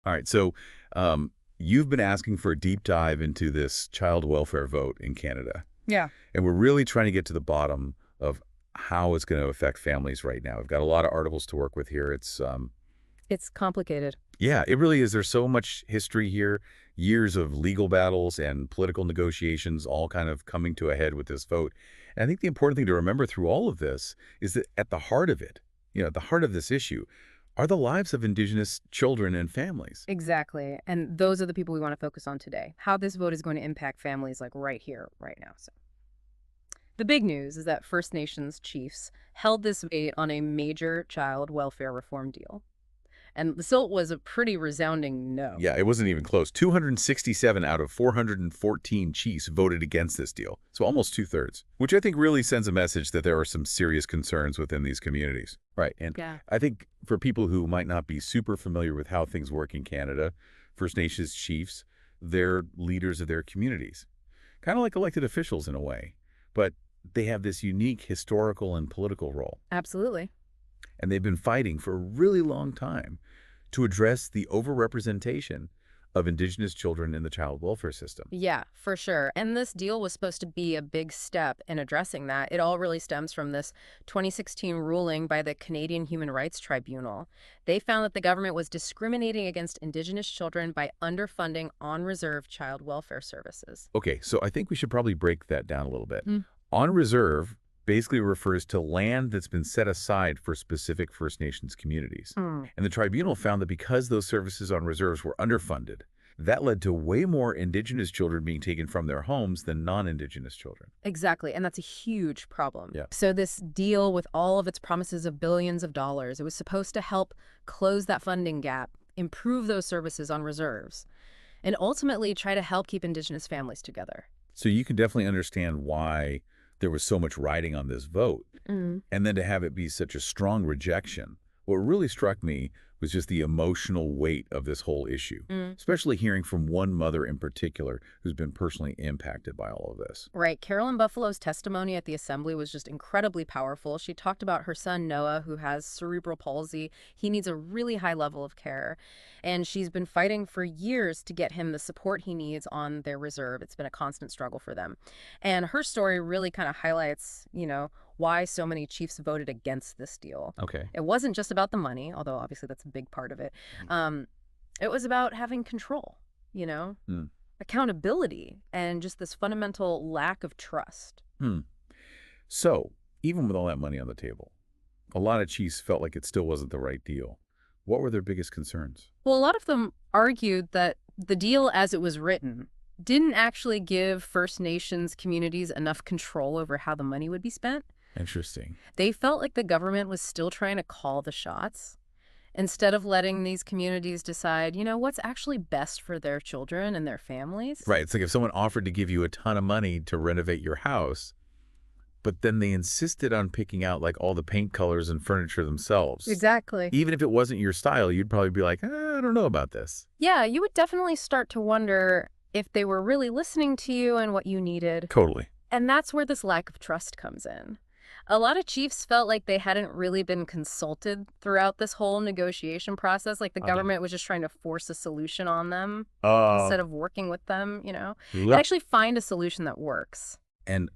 All right. So you've been asking for a deep dive into this child welfare vote in Canada. Yeah. And we're really trying to get to the bottom of how it's going to affect families right now. We've got a lot of articles to work with here. It's complicated. Yeah, it really is. There's so much history here, years of legal battles and political negotiations all kind of coming to a head with this vote. And I think the important thing to remember through all of this is that at the heart of it, at the heart of this issue, are the lives of Indigenous children and families. Exactly. And those are the people we want to focus on today. How this vote is going to impact families like right here, right now. So the big news is that First Nations chiefs held this debate on a major child welfare reform deal. And the result was a pretty resounding no. Yeah, it wasn't even close. 267 out of 414 chiefs voted against this deal, so almost two-thirds, which I think really sends a message that there are some serious concerns within these communities. Right, and Yeah. I think for people who might not be super familiar with how things work in Canada, First Nations chiefs, they're leaders of their communities, kind of like elected officials in a way, but they have this unique historical and political role. Absolutely. And they've been fighting for a really long time to address the overrepresentation of Indigenous children in the child welfare system. Yeah, for sure. And this deal was supposed to be a big step in addressing that. It all really stems from this 2016 ruling by the Canadian Human Rights Tribunal. They found that the government was discriminating against Indigenous children by underfunding on-reserve child welfare services. Okay, so I think we should probably break that down a little bit. Mm. On reserve basically refers to land that's been set aside for specific First Nations communities. Mm. And the tribunal found that because those services on reserves were underfunded, that led to way more Indigenous children being taken from their homes than non-Indigenous children. Exactly, and that's a huge problem. Yeah. So this deal, with all of its promises of billions of dollars, it was supposed to help close that funding gap, improve those services on reserves, and ultimately try to help keep Indigenous families together. So you can definitely understand why there was so much riding on this vote. Mm. And then to have it be such a strong rejection. What really struck me was just the emotional weight of this whole issue, especially hearing from one mother in particular who's been personally impacted by all of this. Right. Carolyn Buffalo's testimony at the assembly was just incredibly powerful. She talked about her son, Noah, who has cerebral palsy. He needs a really high level of care. And she's been fighting for years to get him the support he needs on their reserve. It's been a constant struggle for them. And her story really kind of highlights, why so many chiefs voted against this deal. Okay. It wasn't just about the money, although obviously that's a big part of it. It was about having control, accountability, and just this fundamental lack of trust. So, even with all that money on the table, a lot of chiefs felt like it still wasn't the right deal. What were their biggest concerns? Well, a lot of them argued that the deal as it was written didn't actually give First Nations communities enough control over how the money would be spent. Interesting. They felt like the government was still trying to call the shots instead of letting these communities decide, what's actually best for their children and their families. Right. It's like if someone offered to give you a ton of money to renovate your house, but then they insisted on picking out like all the paint colors and furniture themselves. Exactly. Even if it wasn't your style, you'd probably be like, I don't know about this. Yeah, you would definitely start to wonder if they were really listening to you and what you needed. Totally. And that's where this lack of trust comes in. A lot of chiefs felt like they hadn't really been consulted throughout this whole negotiation process. Like the government was just trying to force a solution on them instead of working with them, and actually find a solution that works. And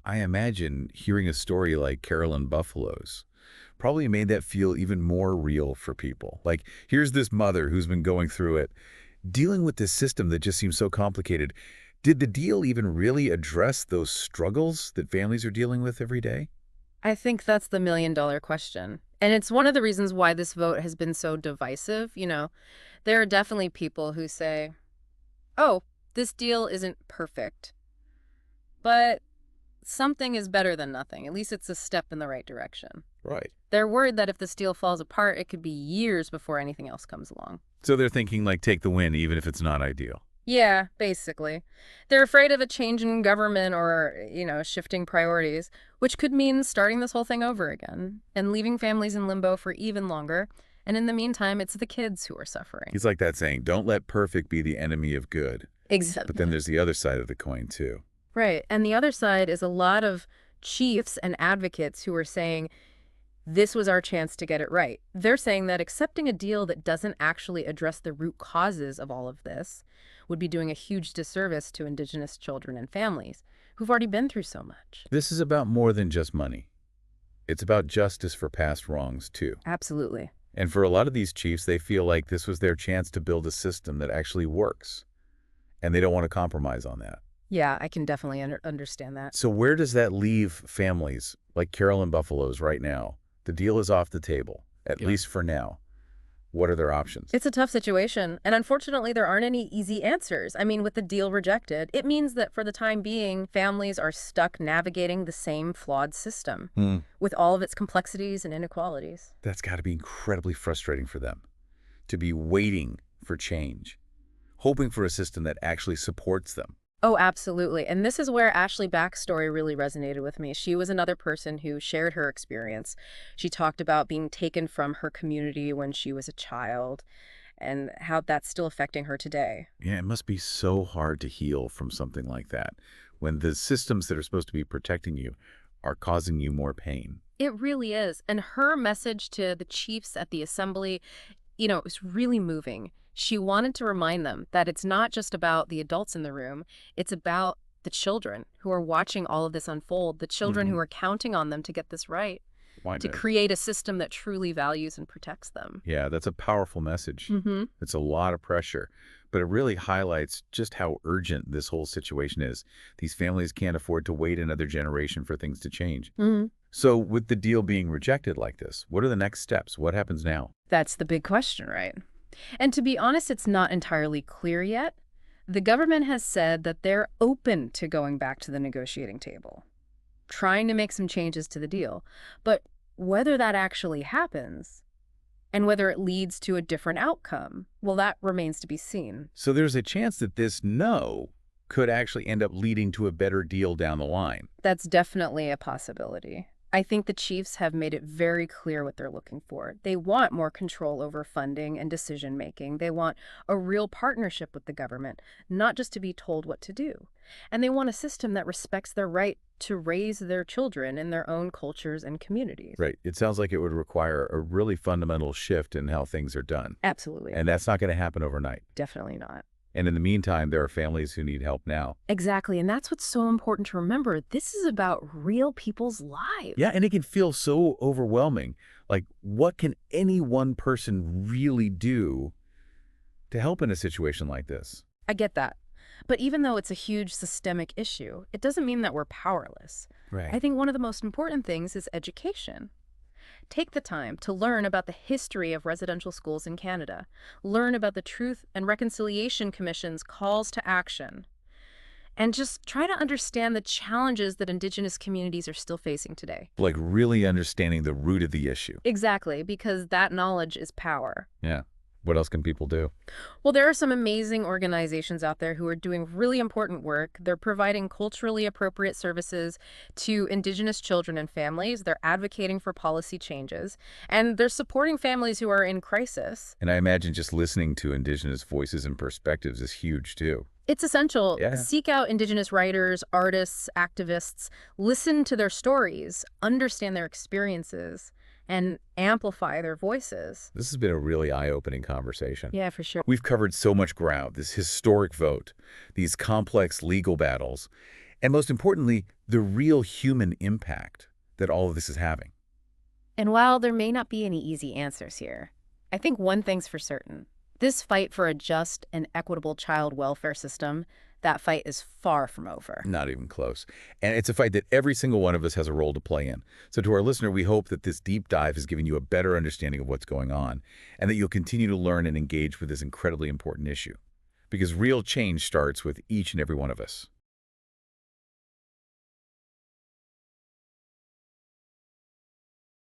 I imagine hearing a story like Carolyn Buffalo's probably made that feel even more real for people. Like, here's this mother who's been going through it, dealing with this system that just seems so complicated. Did the deal even really address those struggles that families are dealing with every day? I think that's the million-dollar question. And it's one of the reasons why this vote has been so divisive. There are definitely people who say, oh, this deal isn't perfect, but something is better than nothing. At least it's a step in the right direction. Right. They're worried that if this deal falls apart, it could be years before anything else comes along. So they're thinking, like, take the win, even if it's not ideal. Yeah, basically. They're afraid of a change in government or, shifting priorities, which could mean starting this whole thing over again and leaving families in limbo for even longer. And in the meantime, it's the kids who are suffering. He's like that saying, don't let perfect be the enemy of good. Exactly. But then there's the other side of the coin, too. Right. And the other side is a lot of chiefs and advocates who are saying This was our chance to get it right. They're saying that accepting a deal that doesn't actually address the root causes of all of this would be doing a huge disservice to Indigenous children and families who've already been through so much. This is about more than just money. It's about justice for past wrongs, too. Absolutely. And for a lot of these chiefs, they feel like this was their chance to build a system that actually works. And they don't want to compromise on that. Yeah, I can definitely understand that. So where does that leave families like Carolyn Buffalo's right now? The deal is off the table, at least for now. What are their options? It's a tough situation, and unfortunately there aren't any easy answers. I mean, with the deal rejected, it means that for the time being, families are stuck navigating the same flawed system with all of its complexities and inequalities. That's got to be incredibly frustrating for them, to be waiting for change, hoping for a system that actually supports them. Oh, absolutely. And this is where Ashley Back's story really resonated with me. She was another person who shared her experience. She talked about being taken from her community when she was a child and how that's still affecting her today. Yeah, it must be so hard to heal from something like that when the systems that are supposed to be protecting you are causing you more pain. It really is. And her message to the chiefs at the assembly, it was really moving. She wanted to remind them that it's not just about the adults in the room, it's about the children who are watching all of this unfold, the children who are counting on them to get this right, to create a system that truly values and protects them. Yeah, that's a powerful message. It's a lot of pressure, but it really highlights just how urgent this whole situation is. These families can't afford to wait another generation for things to change. So with the deal being rejected like this, what are the next steps? What happens now? That's the big question, right? And to be honest, it's not entirely clear yet. The government has said that they're open to going back to the negotiating table, trying to make some changes to the deal. But whether that actually happens and whether it leads to a different outcome, well, that remains to be seen. So there's a chance that this no could actually end up leading to a better deal down the line. That's definitely a possibility. I think the chiefs have made it very clear what they're looking for. They want more control over funding and decision-making. They want a real partnership with the government, not just to be told what to do. And they want a system that respects their right to raise their children in their own cultures and communities. Right. It sounds like it would require a really fundamental shift in how things are done. Absolutely. And that's not going to happen overnight. Definitely not. And in the meantime, there are families who need help now. Exactly. And that's what's so important to remember. This is about real people's lives. Yeah, and it can feel so overwhelming. Like, what can any one person really do to help in a situation like this? I get that. But even though it's a huge systemic issue, it doesn't mean that we're powerless. Right. I think one of the most important things is education. Take the time to learn about the history of residential schools in Canada. Learn about the Truth and Reconciliation Commission's calls to action. And just try to understand the challenges that Indigenous communities are still facing today. Like really understanding the root of the issue. Exactly, because that knowledge is power. Yeah. What else can people do? Well, there are some amazing organizations out there who are doing really important work. They're providing culturally appropriate services to Indigenous children and families. They're advocating for policy changes. And they're supporting families who are in crisis. And I imagine just listening to Indigenous voices and perspectives is huge, too. It's essential. Yeah. Seek out Indigenous writers, artists, activists. Listen to their stories. Understand their experiences. And amplify their voices. This has been a really eye-opening conversation. Yeah, for sure. We've covered so much ground, this historic vote, these complex legal battles, and most importantly, the real human impact that all of this is having. And while there may not be any easy answers here, I think one thing's for certain. This fight for a just and equitable child welfare system, that fight is far from over. Not even close. And it's a fight that every single one of us has a role to play in. So to our listener, we hope that this deep dive has given you a better understanding of what's going on and that you'll continue to learn and engage with this incredibly important issue. Because real change starts with each and every one of us.